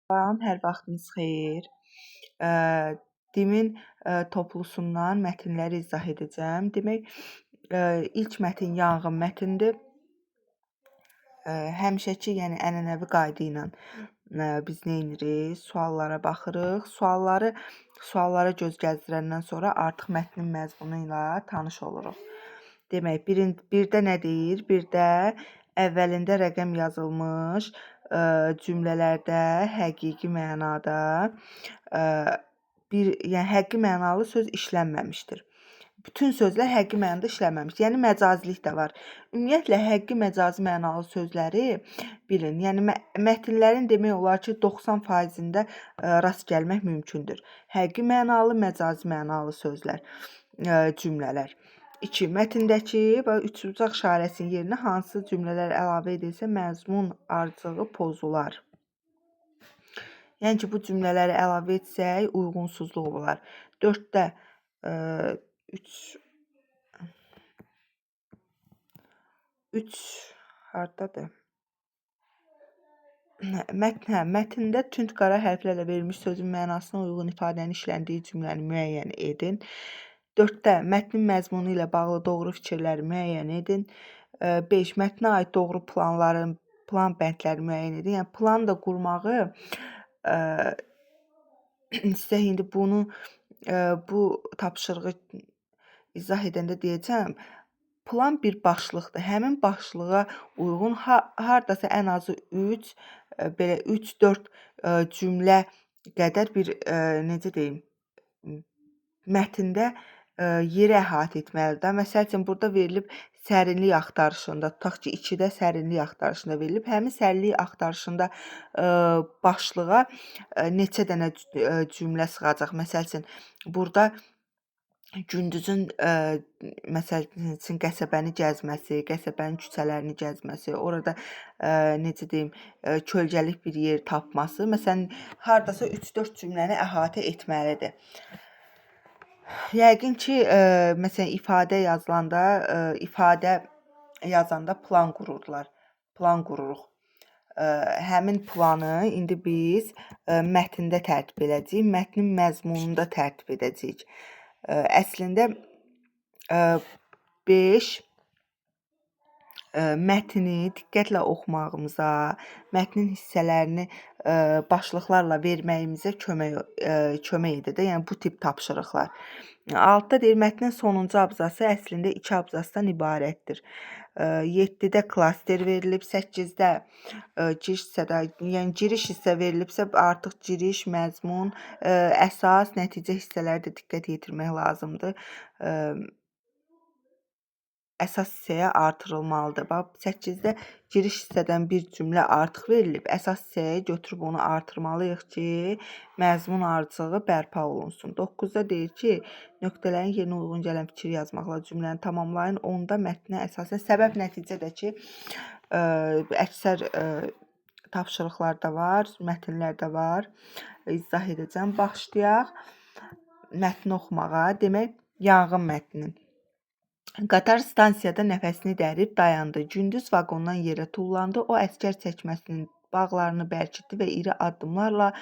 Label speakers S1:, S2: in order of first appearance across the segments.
S1: Salam, hər vaxtınız xeyir. Dimin toplusundan mətnləri izah edəcəm. Demək, ilk mətn yanğın mətndir. Həmişəki, yəni ənənəvi qayda ilə biz nə edirik? Suallara baxırıq. Suallara göz gəzdirəndən sonra artıq mətnin məzmunu ilə tanış oluruq. Demək, birdə nə deyir? Birdə əvvəlində rəqəm yazılmış cümlələrdə həqiqi mənada yəni həqiqi mənalı söz işlənməmişdir. Bütün sözlər həqiqi mənada işlənməmişdir. Yəni məcazilik də var. Ümumiyyətlə həqiqi məcazi mənalı sözləri bilin. Yəni mətnlərin demək olar ki 90%-də rast gəlmək mümkündür. Həqiqi mənalı, məcazi mənalı sözlər, cümlələr. 2. Mətndəki və üçbucaq işarəsinin yerinə hansı cümlələr əlavə edilsə məzmun ardıcığı pozular. Yəni ki, bu cümlələri əlavə etsək uyğunsuzluq olar. 4-də 3 hardadır? Mətndə tünd qara hərflərlə verilmiş sözün mənasına uyğun ifadənin işləndiyi cümləni müəyyən edin. 4-də mətnin məzmunu ilə bağlı doğru fikirləri müəyyən edin. 5. Mətnə aid doğru plan bəndləri müəyyən edin. Yəni plan da qurmağı sizə indi bunu bu tapşırığı izah edəndə deyəcəm. Plan bir başlıqdır. Həmin başlığa uyğun hardasa ən azı belə 3-4 cümlə qədər bir necə deyim, mətndə yeri əhatə etməlidir. Məsəl üçün burada verilib sərinlik axtarışında, tutaq ki 2-də sərinlik axtarışında verilib. Həmin sərinlik axtarışında başlığa neçə dənə cümlə sığacaq. Məsəl üçün burada gündüzün məsəl üçün qəsəbəni gəzməsi, qəsəbənin küçələrini gəzməsi, orada necə deyim, kölgəlik bir yer tapması, məsələn, hardasa 3-4 cümləni əhatə etməlidir. Yəqin ki, məsələn, ifadə yazanda plan qururlar. Plan qururuq. Həmin planı indi biz mətndə tərtib edəcəyik, mətnin məzmununda tərtib edəcəyik. Əslində 5 mətni diqqətlə oxumağımıza, mətnin hissələrini başlıqlarla verməyimizə kömək edir də, yəni bu tip tapşırıqlar. 6-da deyir, mətnin sonuncu abzası əslində 2 abzasdan ibarətdir. 7-də klaster verilib, 8-də giriş hissədə, yəni giriş hissə verilibsə artıq giriş, məzmun, əsas, nəticə hissələri də diqqət yetirmək lazımdır. Əsas hissəyə artırılmalıdır. Bax 8-də giriş hissədən bir cümlə artıq verilib. Əsas hissəyə götürüb onu artırmalıyıq ki, məzmun ardıcığı bərpa olunsun. 9-da deyir ki, nöqtələrin yerinə uyğun gələn fikir yazmaqla cümləni tamamlayın. 10-da mətnə əsasən səbəb nəticədəki əksər tapşırıqlarda var, mətnlərdə var. İzah edəcəm. Başlayaq mətni oxumağa. Demək, yanğın mətni. Qatar stansiyada nəfəsini dərib dayandı. Gündüz vaqondan yerə tullandı. O əsgər çəkməsinin bağlarını bərkitdi və iri addımlarla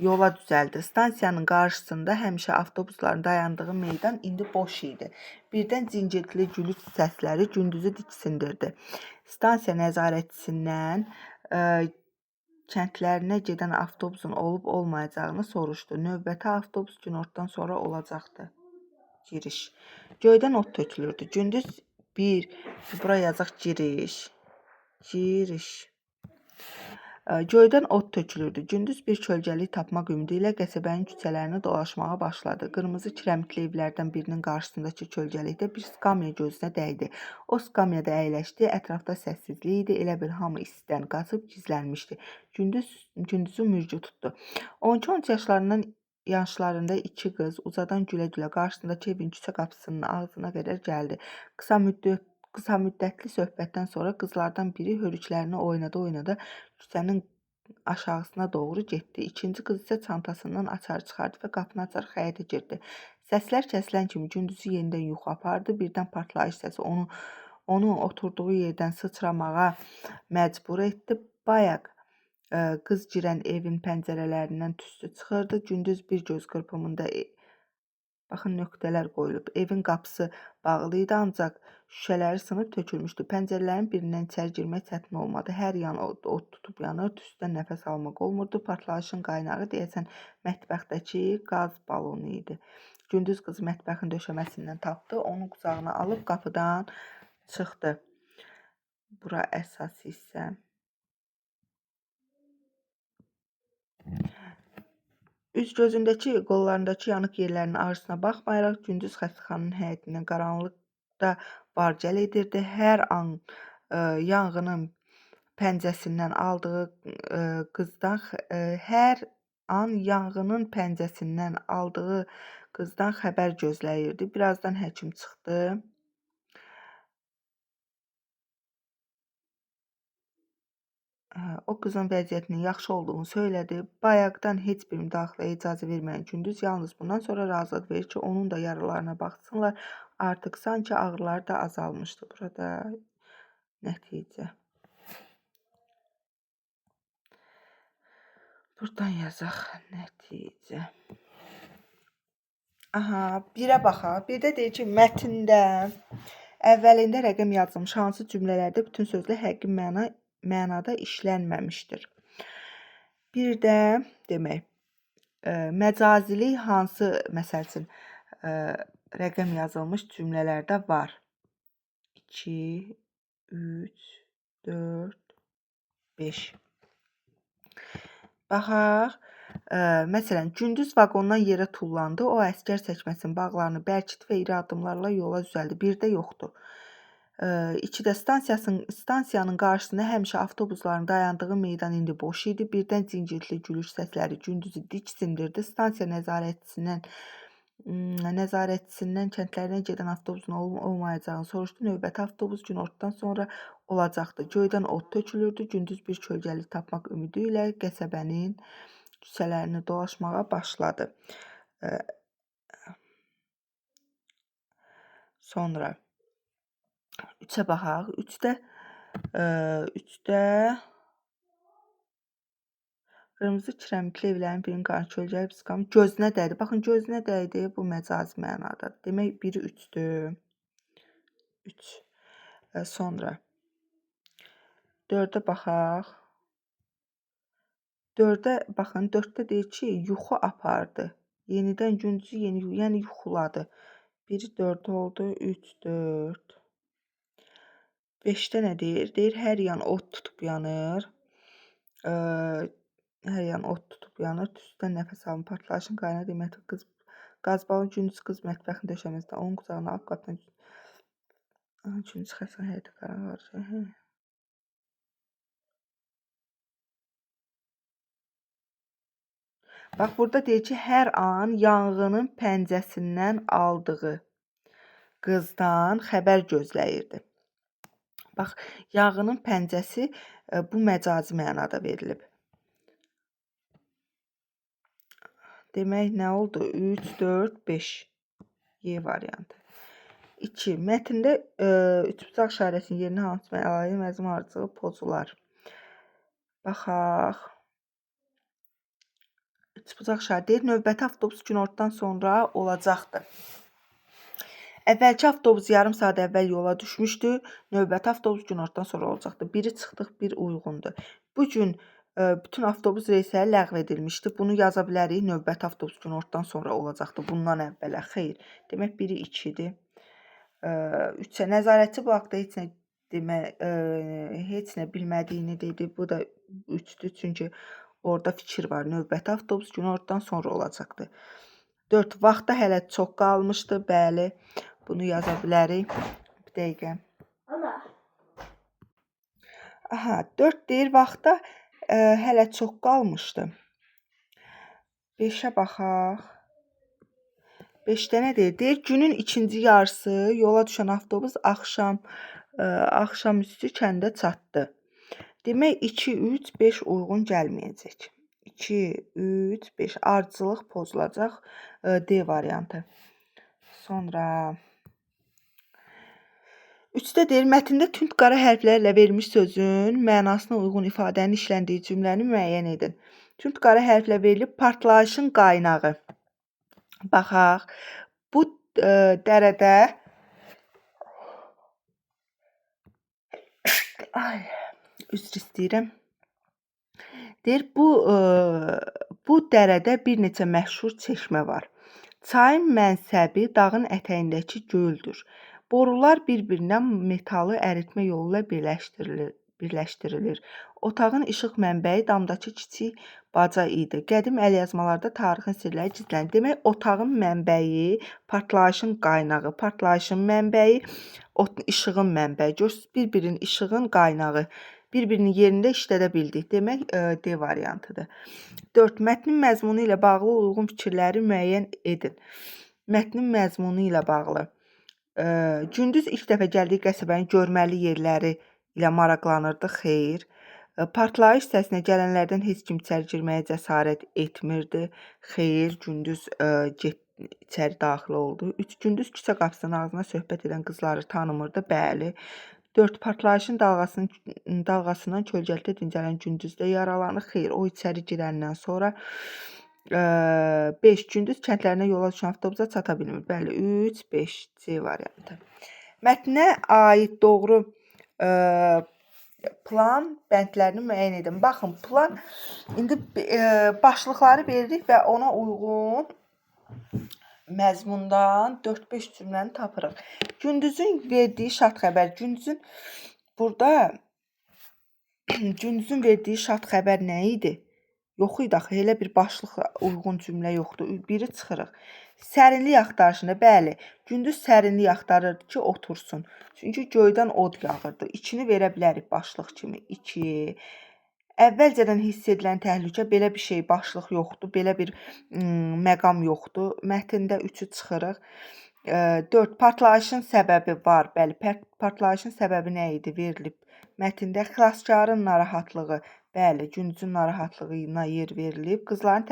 S1: yola düzəldi. Stansiyanın qarşısında həmişə avtobusların dayandığı meydan indi boş idi. Birdən zingiltili gülüş səsləri gündüzü diksindirdi. Stansiya nəzarətçisindən kəndlərinə gedən avtobusun olub-olmayacağını soruşdu. Növbəti avtobus günortadan sonra olacaqdı. Giriş. Göydən od tökülürdü. Gündüz bura yazaq giriş. Göydən od tökülürdü. Gündüz bir kölgəlik tapmaq ümidi ilə qəsəbənin küçələrini dolaşmağa başladı. Qırmızı kirəmitli evlərdən birinin qarşısındakı kölgəlikdə bir skamya gözünə dəydi. O skamyada əyləşdi. Ətrafda səssizlik idi. Elə bil hamı istidən qaçıb gizlənmişdi. Gündüzü mürgü tutdu. 12-13 yaşlarında 2 qız ucadan gülə-gülə qarşısındakı evin küçə qapısının ağzına qədər gəldi. Qısa müddətli söhbətdən sonra qızlardan biri hörüklərini oynada-oynada küçənin aşağısına doğru getdi. İkinci qız isə çantasından açarı çıxardı və qapını açaraq həyətə girdi. Səslər kəsilən kimi gündüzü yenidən yuxu apardı. Birdən partlayış səsi onu oturduğu yerdən sıçramağa məcbur etdi. Bayaq qız girən evin pəncərələrindən tüstü çıxırdı. Gündüz bir göz qırpımında baxın nöqtələr qoyulub. Evin qapısı bağlı idi, ancaq şüşələri sınıb tökülmüşdü. Pəncərələrin birindən içəri girmək çətin olmadı. Hər yan od tutub yanır, tüstüdən nəfəs almaq olmurdu. Partlayışın qaynağı deyəsən mətbəxdəki qaz balonu idi. Gündüz qızı mətbəxin döşəməsindən tapdı, onu qucağına alıb qapıdan çıxdı. Bura əsas hissə. Üz gözündəki, qollarındakı yanıq yerlərinin ağrısına baxmayaraq gündüz xəstəxananın həyətindən qaranlıqda var-gəl edirdi. Hər an yanğının pəncəsindən aldığı qızdan xəbər gözləyirdi. Birazdan həkim çıxdı. O qızın vəziyyətinin yaxşı olduğunu söylədi. Bayaqdan heç bir müdaxiləyə icazə verməyən Gündüz yalnız bundan sonra razılıq verir ki, onun da yaralarına baxsınlar. Artıq sanki ağrıları da azalmışdı. Burada nəticə. Buradan yazaq nəticə. Aha, birə baxaq. Bir də deyir ki, mətndə əvvəlində rəqəm yazılmış hansı cümlələrdə bütün sözlər həqiqi mənada işlənməmişdir. Bir də demək, məcazili hansı, məsəl üçün, rəqəm yazılmış cümlələrdə var. 2, 3, 4, 5. Baxaq. Məsələn, Gündüz vaqondan yerə tullandı. O əskər çəkməsinin bağlarını bərkitdi və iri addımlarla yola düzəldi. Birdə yoxdur. 2-də stansiyanın qarşısında həmişə avtobusların dayandığı meydan indi boş idi. Birdən cingiltili gülüş səsləri Gündüzü diksindirdi. Stansiya nəzarətçisindən kəndlərinə gedən avtobusun olmayacağını soruşdu. Növbəti avtobus günortadan sonra olacaqdı. Göydən od tökülürdü. Gündüz bir kölgəlik tapmaq ümidi ilə qəsəbənin küçələrini dolaşmağa başladı. Sonra 3-ə baxaq. 3-də qırmızı kirəmitli evlərin birinin qarşı kölgəli pisqamı gözünə dəydi. Baxın, gözünə dəydi. Bu məcazi mənadadır. Demək, biri 3-dür. 3. Sonra 4-ə baxaq. 4-də baxın, 4-də deyir ki, yuxu apardı. Yenidən Gündüzü yəni yuxuladı. Biri 4 oldu. 3, 4. 5-də nə deyir? Deyir, hər yan od tutub yanır. Hər yan od tutub yanır. Tüstüdən nəfəs alın. Partlayışın qaynağı demək qaz balonu Gündüz qız mətbəxin döşəməsində onun qucağına alıb qapıdan Gündüz xəstəxana həyətə qaranlıq. Bax, burada deyir ki, hər an yanğının pəncəsindən aldığı qızdan xəbər gözləyirdi. Bax, yanğının pəncəsi bu məcazi mənada verilib. Demək, nə oldu? 3, 4, 5. Y variantı. 2. Mətndə üçbucaq işarəsinin yerinə hansı əlavə məzmun ardıcılı pozular. Baxaq. Üçbucaq işarə deyir, növbəti avtobus günortadan sonra olacaqdı. Əvvəlki avtobus yarım saat əvvəl yola düşmüşdü. Növbəti avtobus günortadan sonra olacaqdı. Biri çıxdıq, bir uyğundur. Bu gün bütün avtobus reysləri ləğv edilmişdi. Bunu yaza bilərik. Növbəti avtobus günortadan sonra olacaqdı. Bundan əvvələ. Xeyr. Demək, biri 2-dir. 3-ə nəzarətçi bu haqda heç nə bilmədiyini dedi. Bu da 3-dür. Çünki orada fikir var. Növbəti avtobus günortadan sonra olacaqdı. 4. Vaxtda hələ çox qalmışdı. Bəli. Bunu yaza bilərik. Bir dəqiqə. Aha, 4 deyir, vaxtda hələ çox qalmışdı. 5-ə baxaq. 5-də nə deyir? Deyir, günün ikinci yarısı yola düşən avtobus axşamüstü kəndə çatdı. Demək, 2, 3, 5 uyğun gəlməyəcək. 2, 3, 5 ardıcılıq pozulacaq. D variantı. Sonra 3-də deyir, mətndə tünd qara hərflərlə verilmiş sözün mənasına uyğun ifadənin işləndiyi cümləni müəyyən edin. Tünd qara hərflə verilib partlayışın qaynağı. Baxaq. Bu dərədə üzr istəyirəm. Deyir, bu dərədə bir neçə məşhur çeşmə var. Çayın mənsəbi dağın ətəyindəki göldür. Borular bir-birinə metalı əritmə yolu ilə birləşdirilir. Otağın işıq mənbəyi damdakı kiçik baca idi. Qədim əlyazmalarda tarixin sirləri gizlənir. Demək, otağın mənbəyi, partlayışın qaynağı, partlayışın mənbəyi, işığın mənbəyi. Görürsünüz, bir-birinin işığın qaynağı. Bir-birinin yerində işlədə bildik. Demək, D variantıdır. 4. Mətnin məzmunu ilə bağlı uyğun fikirləri müəyyən edin. Mətnin məzmunu ilə bağlı. Gündüz ilk dəfə gəldiyi qəsəbənin görməli yerləri ilə maraqlanırdı. Xeyr. Partlayış səsinə gələnlərdən heç kim içəri girməyə cəsarət etmirdi. Xeyr. Gündüz içəri daxil oldu. 3. Gündüz küçə qapısının ağzına söhbət edən qızları tanımırdı. Bəli. 4. Partlayışın dalğasından kölgəlikdə dincələn gündüzdə yaralanır. Xeyr, o içəri girəndən sonra. 5. Gündüz kəndlərinə yola düşən avtobusa çata bilmir. Bəli, 3, 5, C variantı. Mətnə aid doğru plan bəndlərini müəyyən edin. Baxın, plan indi başlıqları veririk və ona uyğun məzmundan 4-5 cümləni tapırıq. Gündüzün verdiyi şad xəbər. Gündüzün verdiyi şad xəbər nə idi? Yox idi axı, elə bir başlıqla uyğun cümlə yoxdur. Biri çıxırıq. Sərinlik axtarışında, bəli, gündüz sərinlik axtarırdı ki, otursun. Çünki göydən od yağırdı. 2-ni verə bilərik başlıq kimi. 2. Əvvəlcədən hiss edilən təhlükə, belə bir şey, başlıq yoxdur, belə bir məqam yoxdur. Mətndə 3-ü çıxırıq. 4. Partlayışın səbəbi var. Bəli, partlayışın səbəbi nə idi? Verilib. Mətndə xilaskarın narahatlığı, bəli, gündüzün narahatlığına yer verilib. Qızların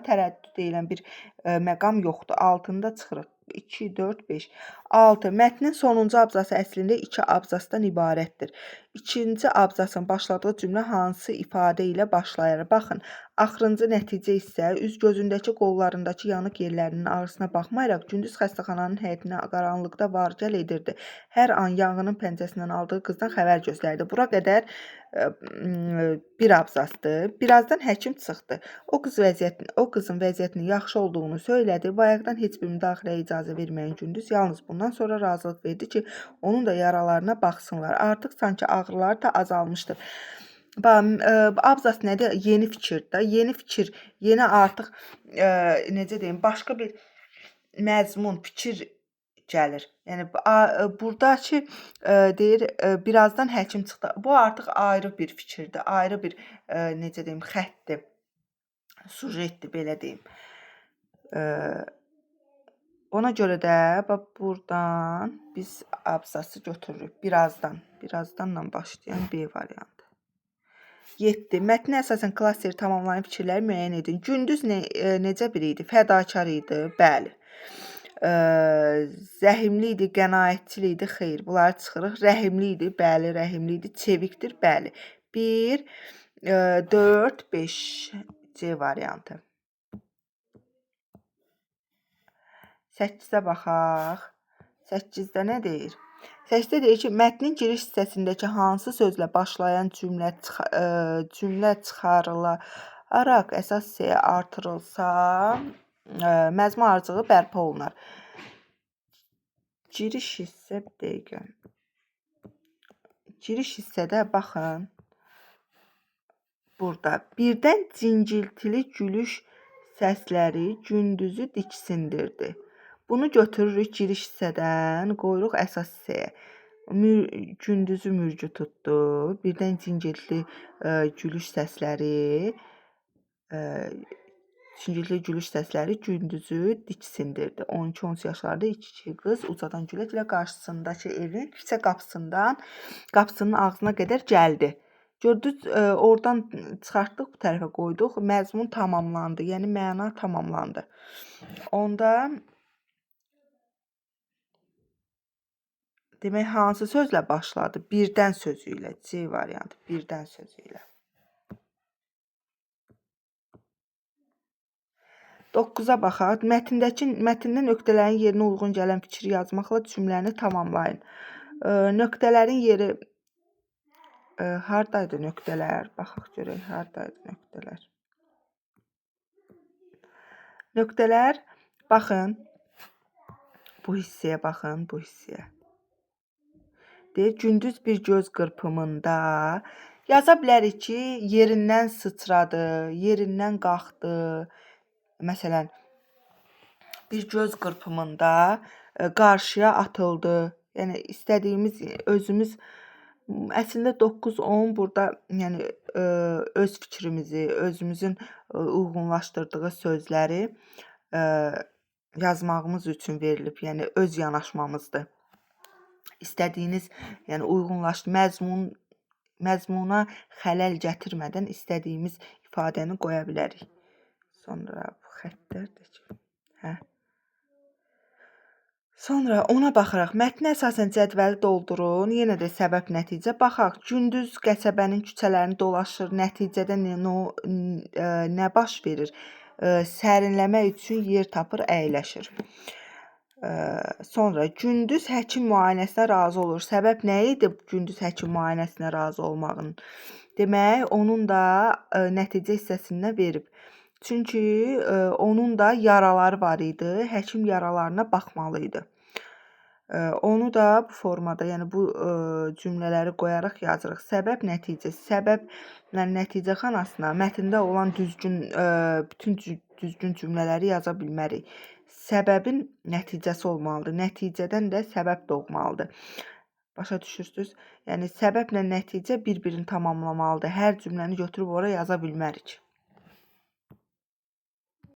S1: tərəddüd edilən bir məqam yoxdur. 6-da çıxırıq. 2, 4, 5. 6. Mətnin sonuncu abzası əslində 2 abzasdan ibarətdir. 2-ci abzasın başladığı cümlə hansı ifadə ilə başlayır? Baxın, axırıncı nəticə isə üz gözündəki qollarındakı yanıq yerlərinin ağrısına baxmayaraq gündüz xəstəxananın həyətinə qaranlıqda var-gəl edirdi. Hər an yanğının pəncəsindən aldığı qızdan xəbər gözlərdi. Bura qədər bir abzasdır. Birazdan həkim çıxdı. O qızın vəziyyətinin yaxşı olduğunu söylədi. Bayaqdan heç bir müdaxiləyə icazə verməyən gündüz yalnız bundan sonra razılıq verdi ki, onun da yaralarına baxsınlar. Artıq sanki ağrıları da azalmışdır. Abzas nədir? Yeni fikirdir. Yeni fikir, yeni artıq necə deyim, başqa bir məzmun, fikir gəlir. Yəni buradakı deyir birazdan həkim çıxdı. Bu artıq ayrı bir fikirdir, ayrı bir necə deyim, xəttdir, sujetdir, belə deyim. Ona görə də buradan biz abzası götürürük. Birazdanla başlayan B variantı. 7. Mətnə əsasən klaster tamamlayan fikirləri müəyyən edin. Gündüz necə biri idi? Fədakar idi, bəli. Zəhimli idi, qənaətçil idi, xeyr. Bunları çıxırıq. Rəhimli idi, bəli, rəhimli idi. Çevikdir, bəli. 1, 4, 5 C variantı. 8-də baxaq. 8-də nə deyir? 8-də deyir ki, mətnin giriş hissəsindəki hansı sözlə başlayan cümlə çıxarılaraq əsas hissəyə artırılsa, məzmun ardıcılı bərpa olunar. Giriş hissə, bir dəqiqə. Giriş hissədə baxın. Burada birdən cingiltili gülüş səsləri gündüzü diksindirdi. Bunu götürürük giriş hissədən, qoyuruq əsas hissəyə. Gündüzü mürgü tutdu. Birdən cingiltili gülüş səsləri gündüzü diksindirdi. 12-13 yaşlarda iki qız ucadan gülə-gülə qarşısındakı evin küçə qapısının ağzına qədər gəldi. Gördünüz, oradan çıxartdıq, bu tərəfə qoyduq. Məzmun tamamlandı, yəni məna tamamlandı. Onda Demək, hansı sözlə başladı? Birdən sözü ilə. C variantı. Birdən sözü ilə. 9-a baxaq. Mətndə nöqtələrin yerinə uyğun gələn fikri yazmaqla cümləni tamamlayın. Nöqtələrin yeri hardaydı nöqtələr? Baxaq görək, hardaydı nöqtələr. Nöqtələr, baxın, bu hissəyə baxın, bu hissəyə. Deyir, gündüz bir göz qırpımında yaza bilərik ki, yerindən sıçradı, yerindən qalxdı. Məsələn, bir göz qırpımında qarşıya atıldı. Yəni istədiyimiz, özümüz əslində 9-10 burada yəni öz fikrimizi, özümüzün uyğunlaşdırdığı sözləri yazmağımız üçün verilib. Yəni öz yanaşmamızdır. İstədiyiniz, yəni məzmuna xələl gətirmədən istədiyimiz ifadəni qoya bilərik. Sonra bu xəttlərdir ki, Sonra ona baxaraq mətnə əsasən cədvəli doldurun. Yenə də səbəb nəticə baxaq. Gündüz qəsəbənin küçələrini dolaşır. Nəticədə nə baş verir? Sərinləmək üçün yer tapır, əyləşir. Sonra gündüz həkim müayinəsinə razı olur. Səbəb nə idi gündüz həkim müayinəsinə razı olmağın? Demək, onun da nəticə hissəsində verib. Çünki onun da yaraları var idi. Həkim yaralarına baxmalı idi. Onu da bu formada, yəni bu cümlələri qoyaraq yazırıq. Səbəb, nəticə. Səbəblə nəticə xanasına mətndə olan bütün düzgün cümlələri yaza bilmərik. Səbəbin nəticəsi olmalıdır. Nəticədən də səbəb doğmalıdır. Başa düşürsünüz? Yəni səbəblə nəticə bir-birini tamamlamalıdır. Hər cümləni götürüb ora yaza bilmərik.